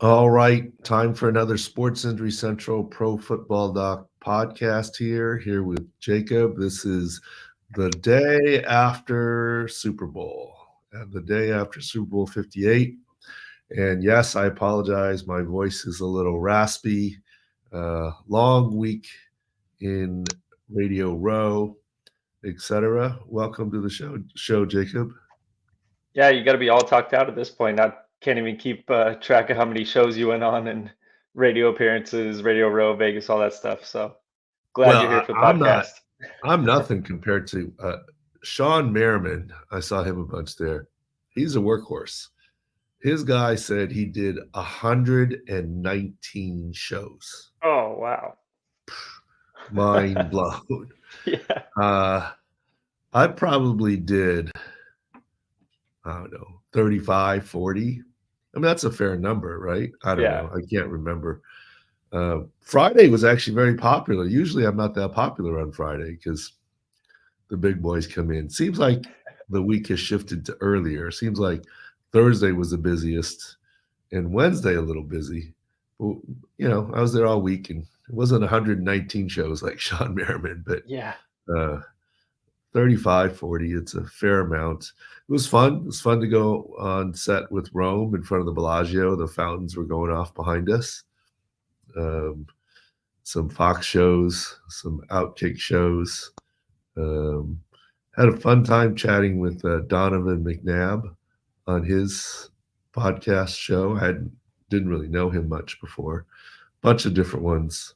All right, time for another Sports Injury Central Pro Football Doc podcast here with Jacob. This is the day after Super Bowl, and the day after Super Bowl 58. And yes, I apologize. My voice is a little raspy. Long week in Radio Row, etc. Welcome to the show, Jacob. Yeah, you got to be all talked out at this point. I can't even keep track of how many shows you went on and radio appearances, Radio Row, Vegas, all that stuff. So glad Well, you're here for the I'm not. podcast. I'm nothing compared to Sean Merriman. I saw him a bunch there. He's a workhorse. His guy said he did 119 shows. Oh, wow. Mind blown. Yeah. Uh, I probably did, I don't know, 35, 40. I mean, that's a fair number, right? I don't Yeah. know. I can't remember. Friday was actually very popular. Usually I'm not that popular on Friday because the big boys come in. Seems like the week has shifted to earlier. Seems like Thursday was the busiest and Wednesday a little busy. But, I was there all week and it wasn't 119 shows like Sean Merriman, but Yeah. uh, 35, 40, it's a fair amount. It was fun. It was fun to go on set with Rome in front of the Bellagio. The fountains were going off behind us. Um, some Fox shows, some Outkick shows. Um, had a fun time chatting with Donovan McNabb on his podcast show. Didn't really know him much before. Bunch of different ones.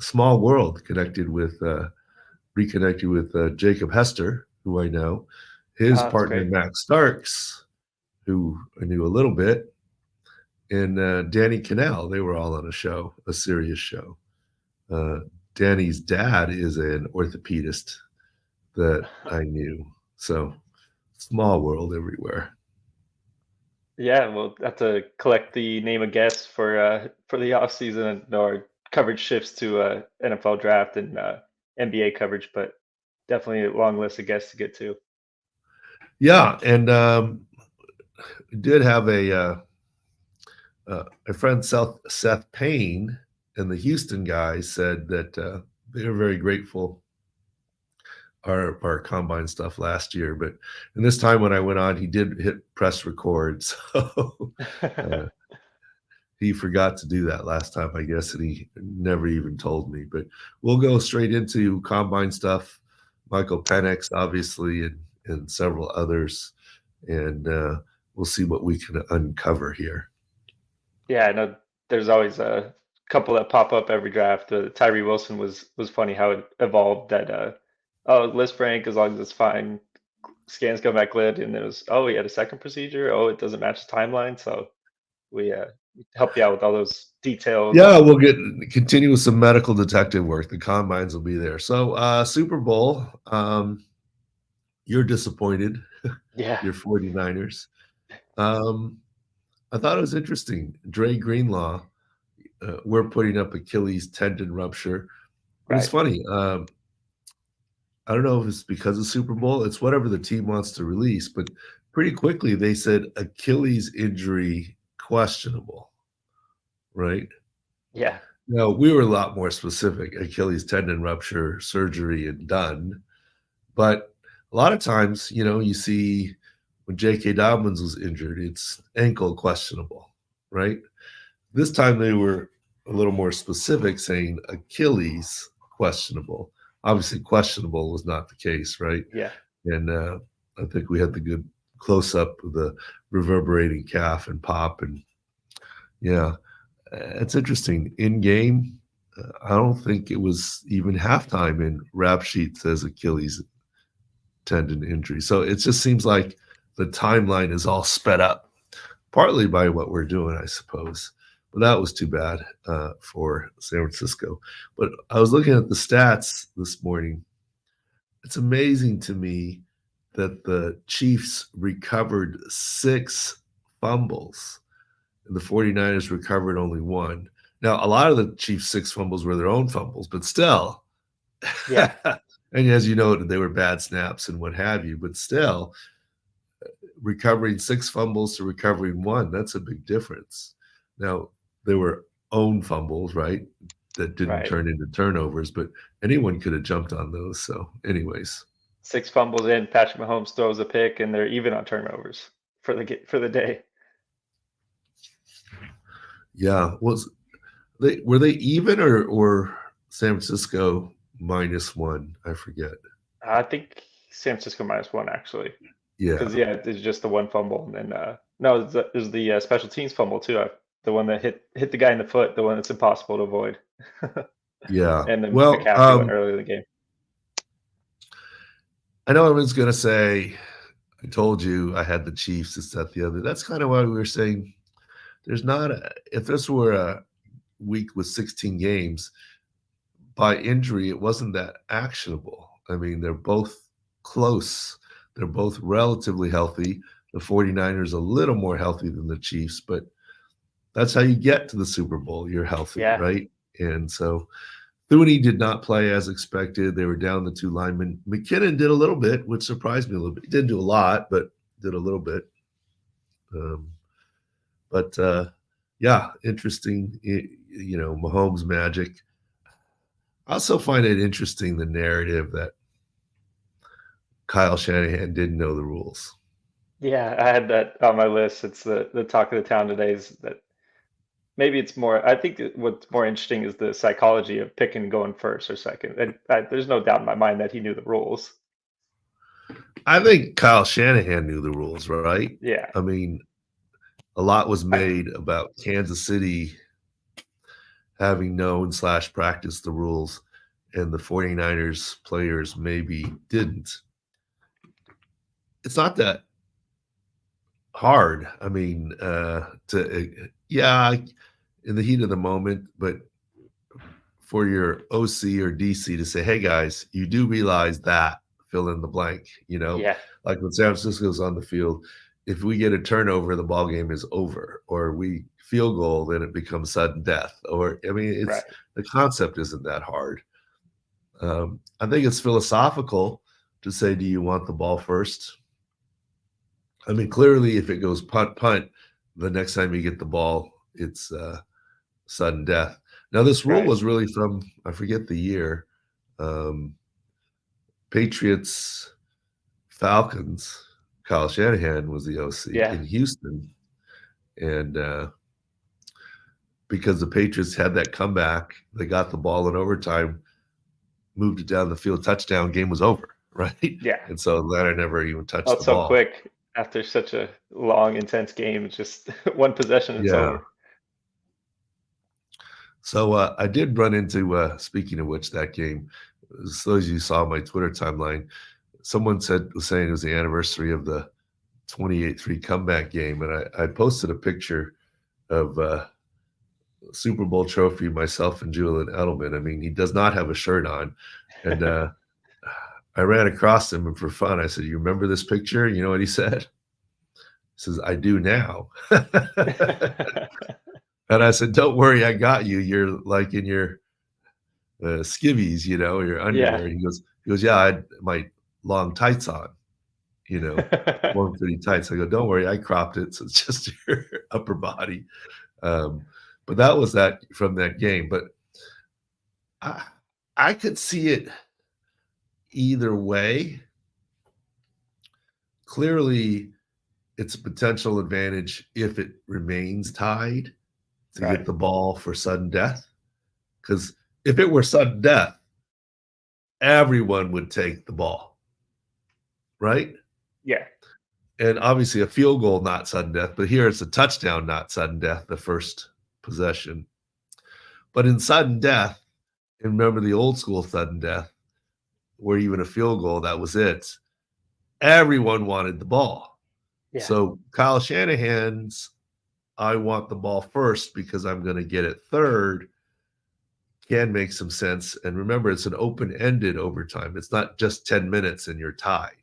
Small world reconnected with Jacob Hester, who I know. His Oh, that's partner great. Max Starks, who I knew a little bit, and Danny Cannell. They were all on a show, a serious show. Uh, Danny's dad is an orthopedist that I knew. So small world everywhere. Yeah, we'll have to collect the name of guests for the off season or coverage shifts to NFL draft and NBA coverage, but definitely a long list of guests to get to. Yeah, and we did have a friend Seth Payne and the Houston guys said that they were very grateful our combine stuff last year, but and this time when I went on, he did hit press record, so uh, he forgot to do that last time, I guess, and he never even told me. But we'll go straight into combine stuff. Michael Penix, obviously, and several others, and we'll see what we can uncover here. Yeah, I know there's always a couple that pop up every draft. Tyree Wilson was funny how it evolved that oh, list Frank as long as it's fine, scans come back clear, and it was, oh, he had a second procedure. Oh, it doesn't match the timeline, so we help you out with all those details Yeah, and we'll continue with some medical detective work. The combines will be there. So Super Bowl, you're disappointed. yeah, You're 49ers. Um, I thought it was interesting. Dre Greenlaw, we're putting up Achilles tendon rupture. It was right, funny. I don't know if it's because of Super Bowl. It's whatever the team wants to release, but pretty quickly they said Achilles injury questionable, right? yeah, No, we were a lot more specific. Achilles tendon rupture, surgery, and done. But a lot of times, you see when J.K. Dobbins was injured, it's ankle questionable, right? This time they were a little more specific, saying Achilles questionable. Obviously, questionable was not the case, right? yeah, And I think we had the good close up of the reverberating calf and pop. And yeah, it's interesting. In game, I don't think it was even halftime, and rap sheet says Achilles tendon injury. So it just seems like the timeline is all sped up, partly by what we're doing, I suppose. But that was too bad for San Francisco. But I was looking at the stats this morning. It's amazing to me that the Chiefs recovered 6 fumbles and the 49ers recovered only 1. Now, a lot of the Chiefs' 6 fumbles were their own fumbles, but still, yeah, and as you know, they were bad snaps and what have you, but still, recovering 6 fumbles to recovering 1, that's a big difference. Now, there were own fumbles, right, that didn't Right. turn into turnovers, but anyone could have jumped on those. So, anyways, 6 fumbles in, Patrick Mahomes throws a pick, and they're even on turnovers for the day. yeah, were they even or San Francisco -1? I forget. I think San Francisco -1 actually, Yeah, because yeah, it's just the one fumble, and then no, there's the special teams fumble too. The one that hit the guy in the foot, the one that's impossible to avoid, yeah. and then Well, McCaffrey one earlier in the game. I know everyone's gonna say, "I told you I had the Chiefs, this, that, the other." That's kind of why we were saying there's not a if this were a week with 16 games, by injury, it wasn't that actionable. I mean, they're both close. They're both relatively healthy. The 49ers a little more healthy than the Chiefs, but that's how you get to the Super Bowl. You're healthy, Yeah, right? And so Thuney did not play as expected. They were down the two linemen. McKinnon did a little bit, which surprised me a little bit. He didn't do a lot, but did a little bit. Um, but yeah, interesting. Mahomes magic. I also find it interesting the narrative that Kyle Shanahan didn't know the rules. yeah, I had that on my list. It's the talk of the town today is that maybe it's more. I think what's more interesting is the psychology of picking going first or second. And there's no doubt in my mind that he knew the rules. I think Kyle Shanahan knew the rules, right? Yeah, I mean, a lot was I, made about Kansas City having known / practiced the rules, and the 49ers players maybe didn't. It's not that hard. I mean, yeah, in the heat of the moment, but for your OC or DC to say, hey guys, you do realize that fill in the blank, yeah, like when San Francisco's on the field, if we get a turnover, the ball game is over, or we field goal, then it becomes sudden death. Or I mean, it's right. the concept isn't that hard. I think it's philosophical to say, do you want the ball first? I mean, clearly, if it goes punt, punt, the next time you get the ball, it's sudden death. Now, this rule Right. was really from, I forget the year, um, Patriots, Falcons. Kyle Shanahan was the OC Yeah. in Houston. And because the Patriots had that comeback, they got the ball in overtime, moved it down the field, touchdown, game was over, right? Yeah. And so Atlanta never even Oh, touched the it's so ball. quick after such a long, intense game. It's just one possession, it's Yeah. over. So I did run into, speaking of which, that game, as those of you saw my Twitter timeline, someone was saying it was the anniversary of the 28-3 comeback game. And I posted a picture of Super Bowl trophy, myself and Julian Edelman. I mean, he does not have a shirt on. And I ran across him, and for fun, I said, you remember this picture? You know what he said? He says, I do now. And I said, don't worry, I got you. You're like in your skivvies, your Yeah. underwear. He goes, yeah, I had my long tights on, form fitting tights. I go, don't worry, I cropped it, so it's just your upper body. Um, but that was that from that game. But I, I could see it either way. Clearly, it's a potential advantage if it remains tied to get Right. the ball for sudden death. Because if it were sudden death, everyone would take the ball, right? Yeah. And obviously a field goal, not sudden death, but here it's a touchdown, not sudden death, the first possession. But in sudden death, and remember the old school sudden death, where even a field goal, that was it. Everyone wanted the ball. Yeah. So Kyle Shanahan's, I want the ball first because I'm going to get it third, can make some sense. And remember, it's an open-ended overtime. It's not just 10 minutes and you're tied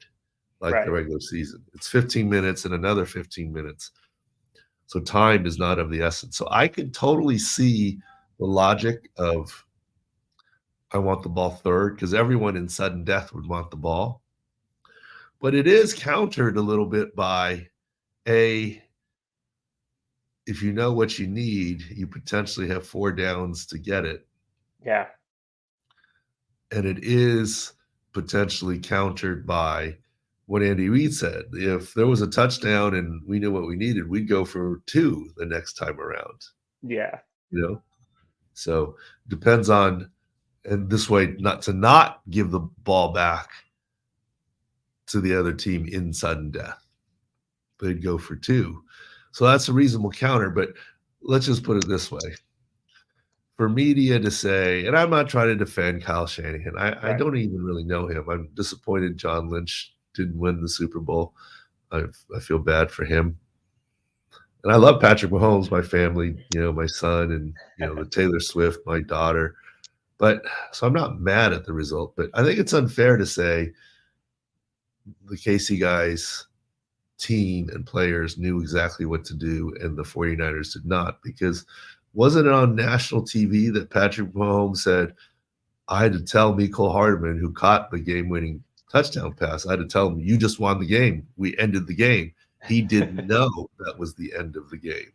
like the Right. regular season. It's 15 minutes and another 15 minutes. So time is not of the essence. So I could totally see the logic of I want the ball third because everyone in sudden death would want the ball. But it is countered a little bit by a if you know what you need, you potentially have 4 downs to get it. Yeah. And it is potentially countered by what Andy Reid said. If there was a touchdown and we knew what we needed, we'd go for 2 the next time around, Yeah. you know? So depends on, and this way not give the ball back to the other team in sudden death. They'd go for 2. So that's a reasonable counter, but let's just put it this way. For media to say, and I'm not trying to defend Kyle Shanahan. I Right. don't even really know him. I'm disappointed John Lynch didn't win the Super Bowl. I feel bad for him. And I love Patrick Mahomes, my family, my son, and the Taylor Swift, my daughter. But so I'm not mad at the result, but I think it's unfair to say the KC guys team and players knew exactly what to do and the 49ers did not, because wasn't it on national TV that Patrick Mahomes said, I had to tell Mecole Hardman, who caught the game-winning touchdown pass, I had to tell him, you just won the game. We ended the game. He didn't know that was the end of the game,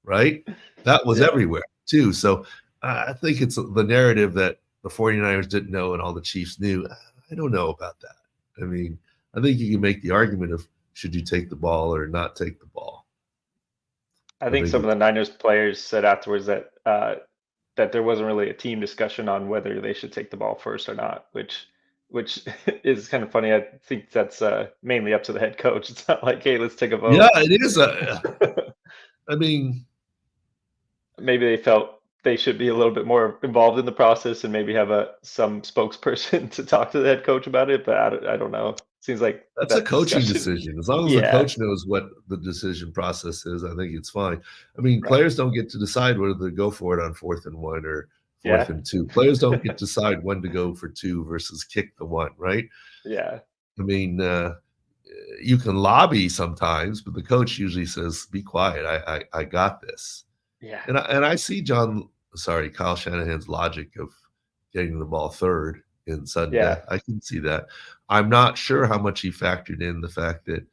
right? That was Yeah. everywhere too. So I think it's the narrative that the 49ers didn't know and all the Chiefs knew. I don't know about that. I mean, I think you can make the argument of should you take the ball or not take the ball. I I think think some of the it's Niners players said afterwards that that there wasn't really a team discussion on whether they should take the ball first or not, which is kind of funny. I think that's mainly up to the head coach. It's not like, hey, let's take a yeah, vote. it is I mean, Maybe they felt they should be a little bit more involved in the process and maybe have some spokesperson to talk to the head coach about it. But I don't know. Seems like that's a that coaching discussion. decision. As long as the Yeah. coach knows what the decision process is, I think it's fine. I mean, Right. players don't get to decide whether to go for it on 4th and 1 or 4th Yeah. and 2. Players don't get to decide when to go for 2 versus kick the 1, right? Yeah. I mean, you can lobby sometimes, but the coach usually says, "Be quiet. I got this." Yeah. And I see Kyle Shanahan's logic of getting the ball third in sudden Yeah. death. I can see that. I'm not sure how much he factored in the fact that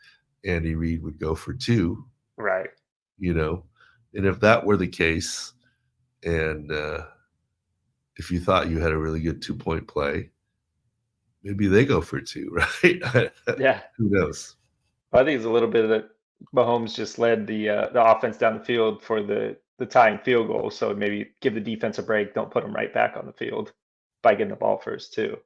Andy Reid would go for 2, Right. you know, and if that were the case, and if you thought you had a really good 2-point play, maybe they go for 2, right? Yeah. Who knows? I think it's a little bit that Mahomes just led the offense down the field for the tying field goal. So maybe give the defense a break. Don't put them right back on the field by getting the ball first too.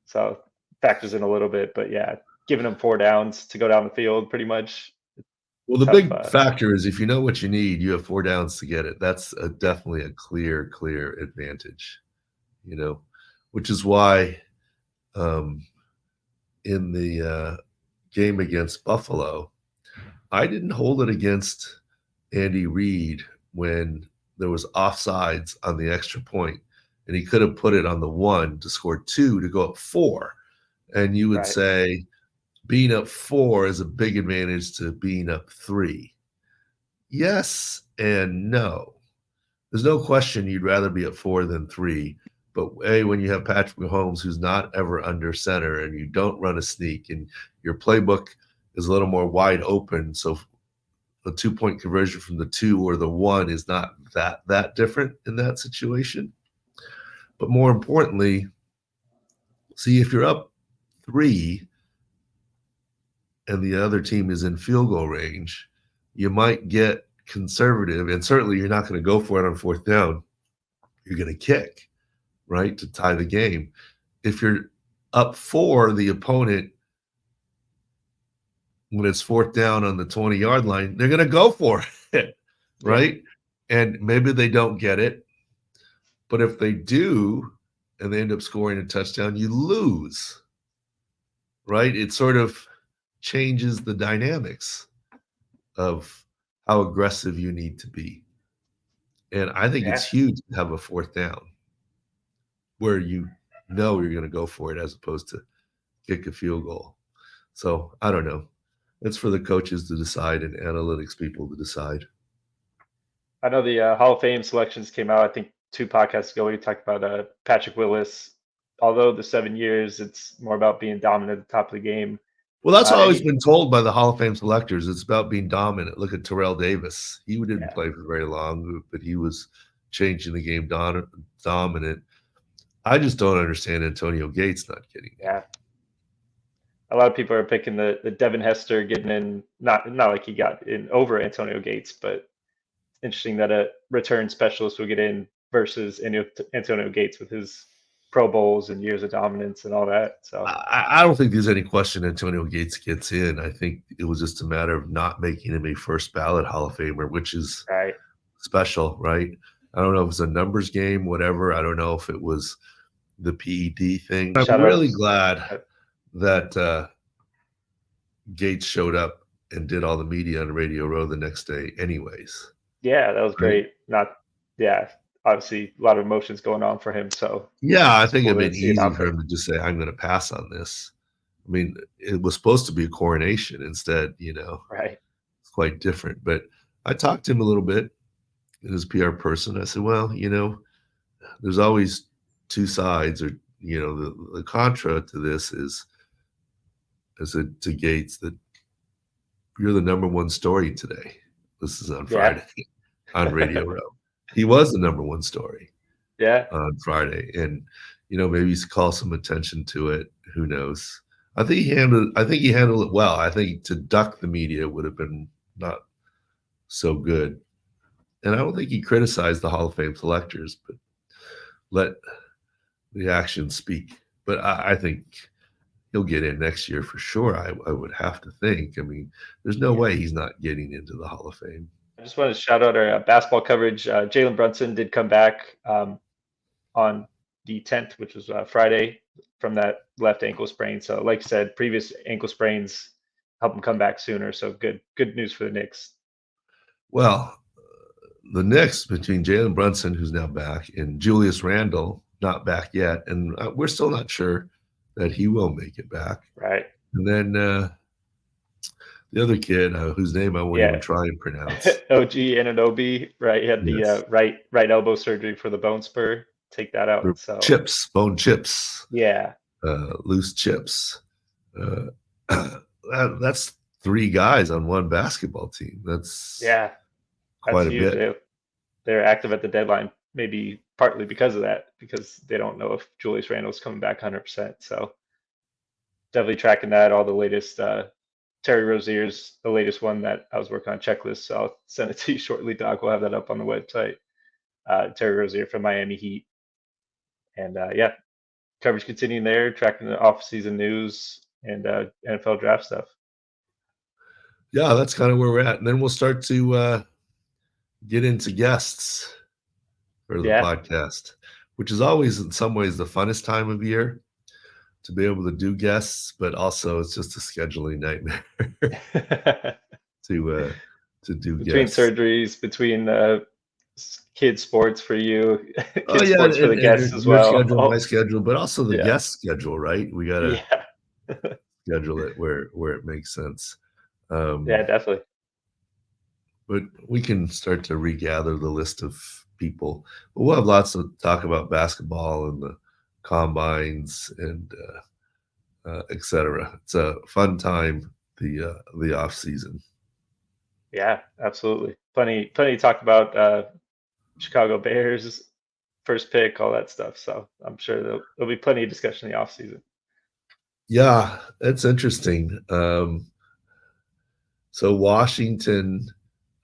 So factors in a little bit, but yeah, giving them 4 downs to go down the field, pretty much Well, the tough. big factor is if you know what you need, you have 4 downs to get it. That's Yeah. definitely a clear advantage, you know, which is why um, in the game against Buffalo, I didn't hold it against Andy Reid when there was offsides on the extra point, and he could have put it on the 1 to score 2 to go up 4. And you would Right. say being up 4 is a big advantage to being up 3. Yes and no. There's no question you'd rather be at 4 than 3. But when you have Patrick Mahomes, who's not ever under center, and you don't run a sneak, and your playbook is a little more wide open, so the 2-point conversion from the 2 or the 1 is not that different in that situation. But more importantly, see if you're up 3 and the other team is in field goal range, you might get conservative, and certainly you're not going to go for it on 4th down. You're going to kick, right, to tie the game. If you're up 4, the opponent, when it's 4th down on the 20-yard line, they're going to go for it, Yeah. right? And maybe they don't get it, but if they do and they end up scoring a touchdown, you lose, right? It sort of changes the dynamics of how aggressive you need to be. And I think it's Yeah. huge to have a 4th down where you know you're going to go for it as opposed to kick a field goal. So I don't know. It's for the coaches to decide and analytics people to decide. I know the Hall of Fame selections came out, I think 2 podcasts ago. We talked about Patrick Willis. Although the 7 years, it's more about being dominant at the top of the game. Well, that's what I've always I been told by the Hall of Fame selectors. It's about being dominant. Look at Terrell Davis. He didn't yeah play for very long, but he was changing the game dominant. I just don't understand Antonio Gates not getting in. yeah. A lot of people are picking the Devin Hester getting in. Not like he got in over Antonio Gates, but interesting that a return specialist will get in versus Antonio Gates with his Pro Bowls and years of dominance and all that. So I don't think there's any question Antonio Gates gets in. I think it was just a matter of not making him a first ballot Hall of Famer, which is right, special, right? I don't know if it's a numbers game, whatever. I don't know if it was the PED thing. I'm shout really outs. glad uh, that Gates showed up and did all the media on Radio Row the next day, anyways. Yeah, that was Right? great. Not yeah, obviously a lot of emotions going on for him. So Yeah, I it's think cool it'd to been see it easy out for there. him to just say, "I'm going to pass on this." I mean, it was supposed to be a coronation instead. Right. It's quite different. But I talked to him a little bit in his PR person. I said, "Well, there's always two sides, or the contra to this is, I said to Gates, that you're the number one story today. This is on Yeah. Friday on Radio Row. He was the number one story Yeah. on Friday, and maybe he's call some attention to it. Who knows? I think he handled it well. I think to duck the media would have been not so good, and I don't think he criticized the Hall of Fame selectors, but let the actions speak. But I think he'll get in next year for sure. I would have to think. I mean, there's no Yeah. way he's not getting into the Hall of Fame. I just want to shout out our basketball coverage. Jalen Brunson did come back on the 10th, which was Friday, from that left ankle sprain. So, like you said, previous ankle sprains help him come back sooner. So good news for the Knicks. Well, the Knicks, between Jalen Brunson, who's now back, and Julius Randle, not back yet, and we're still not sure that he will make it back. Right. And then the other kid, whose name I won't even Yeah. try and pronounce. OG Ananobi, right? He had the Yes, right elbow surgery for the bone spur. Take that out. So bone chips, yeah, loose chips. Uh, that's three guys on one basketball team. That's yeah, that's quite a huge. bit. They're active at the deadline, maybe partly because of that, because they don't know if Julius Randle's coming back 100%. So definitely tracking that. All the latest. Terry Rozier's the latest one that I was working on checklist. So I'll send it to you shortly, Doc. We'll have that up on the website. Terry Rozier from Miami Heat, and yeah, coverage continuing there, tracking the off-season news and NFL draft stuff. Yeah, that's kind of where we're at. And then we'll start to get into guests for the Yeah, podcast, which is always in some ways the funnest time of year to be able to do guests, but also it's just a scheduling nightmare to do between guests. surgeries, between kids sports for you, Oh kids yeah, sports for the guests and as your well. schedule, my Oh, schedule, but also the yeah, guest schedule, right? We gotta yeah, schedule it where it makes sense. yeah, definitely. But we can start to regather the list of people. But we'll have lots to talk about basketball and the combines and etc. It's a fun time, the off season. Yeah, absolutely. Plenty to talk about. Chicago Bears first pick, all that stuff. So I'm sure there'll be plenty of discussion in the offseason. Yeah, it's interesting. So Washington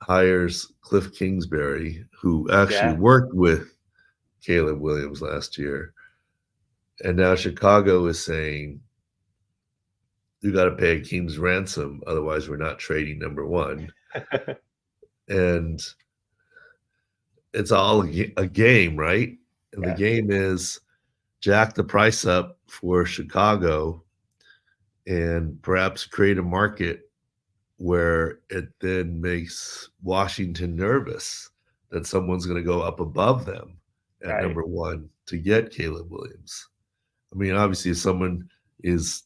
hires Cliff Kingsbury, who actually Yeah. worked with Caleb Williams last year. And now Chicago is saying, you got to pay a King's ransom. Otherwise, we're not trading number one. And it's all a game, right? And the Yeah. game is jack the price up for Chicago and perhaps create a market where it then makes Washington nervous that someone's going to go up above them at Right. number one to get Caleb Williams. I mean, obviously, if someone is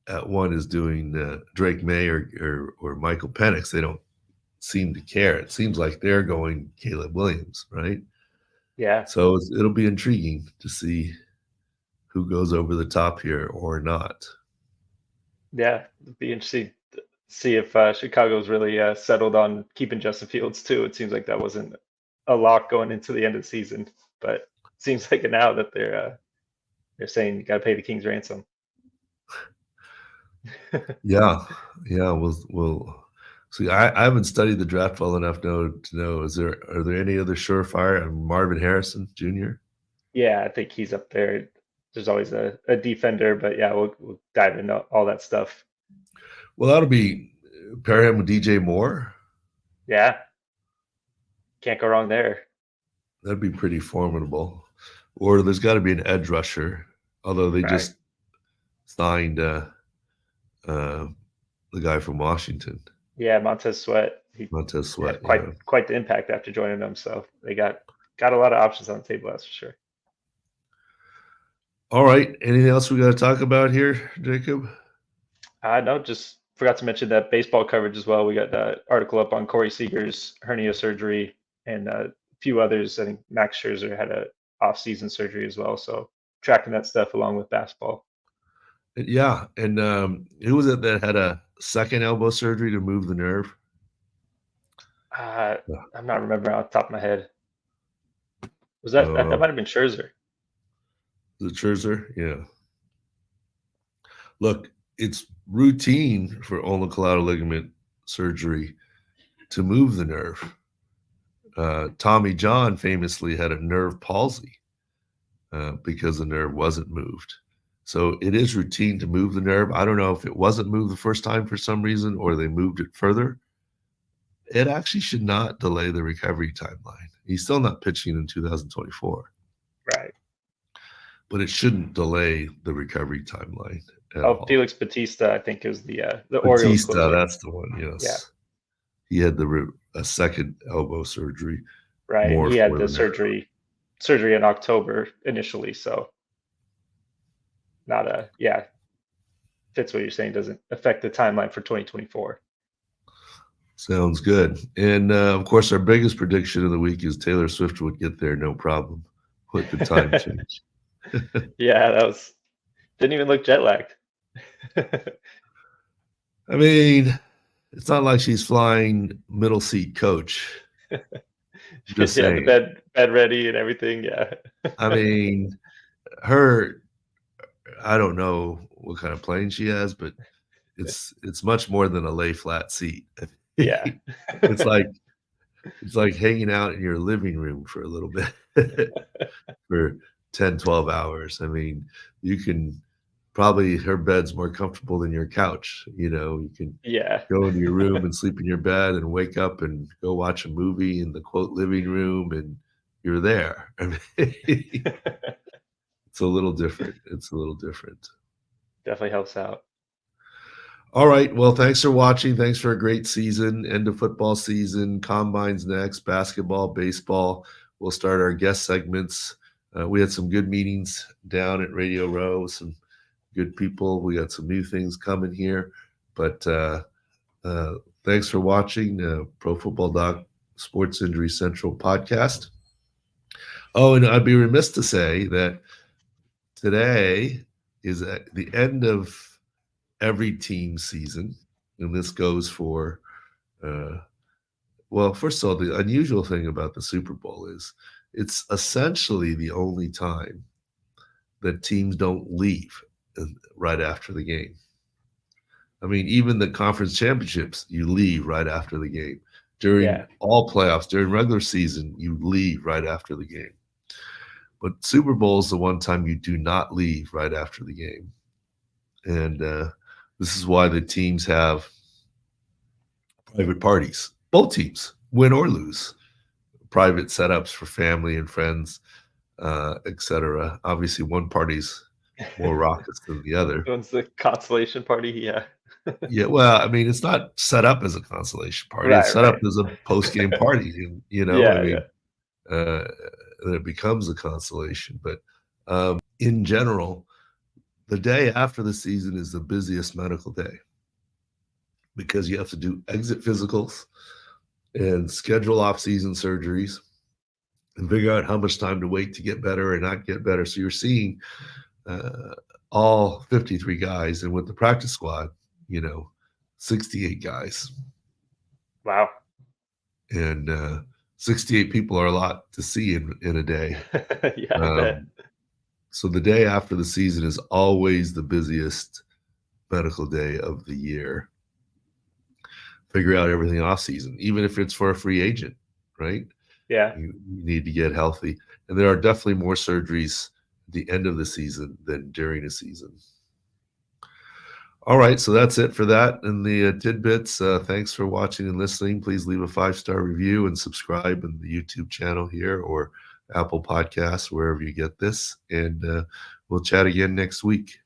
at one is doing Drake May or Michael Penix, they don't seem to care. It seems like they're going Caleb Williams, right? Yeah. So it'll be intriguing to see who goes over the top here or not. Yeah, it'd be interesting to see if Chicago's really settled on keeping Justin Fields too. It seems like that wasn't a lock going into the end of the season, but it seems like now that they're saying you got to pay the king's ransom. Yeah, yeah. We'll see. I haven't studied the draft well enough to know. Are there any other surefire? Marvin Harrison Jr. Yeah, I think he's up there. There's always a defender, but yeah, we'll dive into all that stuff. Well, that'll be pair him with DJ Moore. Yeah, can't go wrong there. That'd be pretty formidable. Or there's got to be an edge rusher. Although they Right. just signed uh, the guy from Washington, Yeah, Montez Sweat. He Montez Sweat. had Yeah. quite the impact after joining them, so they got a lot of options on the table, that's for sure. All right. Anything else we got to talk about here, Jacob? No, just forgot to mention that baseball coverage as well. We got the article up on Corey Seager's hernia surgery and a few others. I think Max Scherzer had a off-season surgery as well, so tracking that stuff along with basketball. Yeah. And who was it that had a second elbow surgery to move the nerve? Uh, Yeah. I'm not remembering off the top of my head. Was that Uh, might have been Scherzer? the Scherzer? Yeah. Look, it's routine for ulnar collateral ligament surgery to move the nerve. Tommy John famously had a nerve palsy because the nerve wasn't moved. So it is routine to move the nerve. I don't know if it wasn't moved the first time for some reason or they moved it further. It actually should not delay the recovery timeline. He's still not pitching in 2024, Right. but it shouldn't delay the recovery timeline at Oh, all. Felix Batista, I think is the Orioles Batista, closer. that's the one. Yeah, Yes, he had a second elbow surgery, right. And more he had for the the nerve. surgery in October initially, so not a yeah, fits what you're saying, doesn't affect the timeline for 2024. Sounds good. And of course, our biggest prediction of the week is Taylor Swift would get there no problem with the time change. Yeah, didn't even look jet lagged. I mean, it's not like she's flying middle seat coach. Just She had the saying. bed ready and everything. Yeah. I mean, her, I don't know what kind of plane she has, but it's much more than a lay flat seat. Yeah. It's like hanging out in your living room for a little bit for 10, 12 hours. I mean, you can probably her bed's more comfortable than your couch. You can Yeah. go into your room and sleep in your bed and wake up and go watch a movie in the quote living room and you're there. I mean, it's a little different. It's a little different. Definitely helps out. All right. Well, thanks for watching. Thanks for a great season. End of football season. Combines next. Basketball, baseball. We'll start our guest segments. We had some good meetings down at Radio Row. Some good people. We got some new things coming here. But thanks for watching Pro Football Doc Sports Injury Central podcast. Oh, and I'd be remiss to say that today is at the end of every team season, and this goes for well, first of all, the unusual thing about the Super Bowl is it's essentially the only time that teams don't leave right after the game. I mean, even the conference championships, you leave right after the game. During all playoffs, during regular season, you leave right after the game. But Super Bowl is the one time you do not leave right after the game. And this is why the teams have private parties. Both teams, win or lose. Private setups for family and friends, etc. Obviously, one party's more raucous than the other. One's the consolation party. Yeah. Yeah, well, I mean, it's not set up as a consolation party. It's Right. set up Right. as a post-game party. I Yeah. mean, Yeah. it becomes a consolation. But in general, the day after the season is the busiest medical day because you have to do exit physicals and schedule off-season surgeries and figure out how much time to wait to get better or not get better. So you're seeing all 53 guys, and with the practice squad, 68 guys. Wow. And 68 people are a lot to see in a day. Yeah, I bet. So the day after the season is always the busiest medical day of the year. Figure out everything off season, even if it's for a free agent, right? Yeah. You need to get healthy. And there are definitely more surgeries at the end of the season than during the season. All right, so that's it for that and the tidbits. Thanks for watching and listening. Please leave a 5-star review and subscribe in the YouTube channel here or Apple Podcasts, wherever you get this. And we'll chat again next week.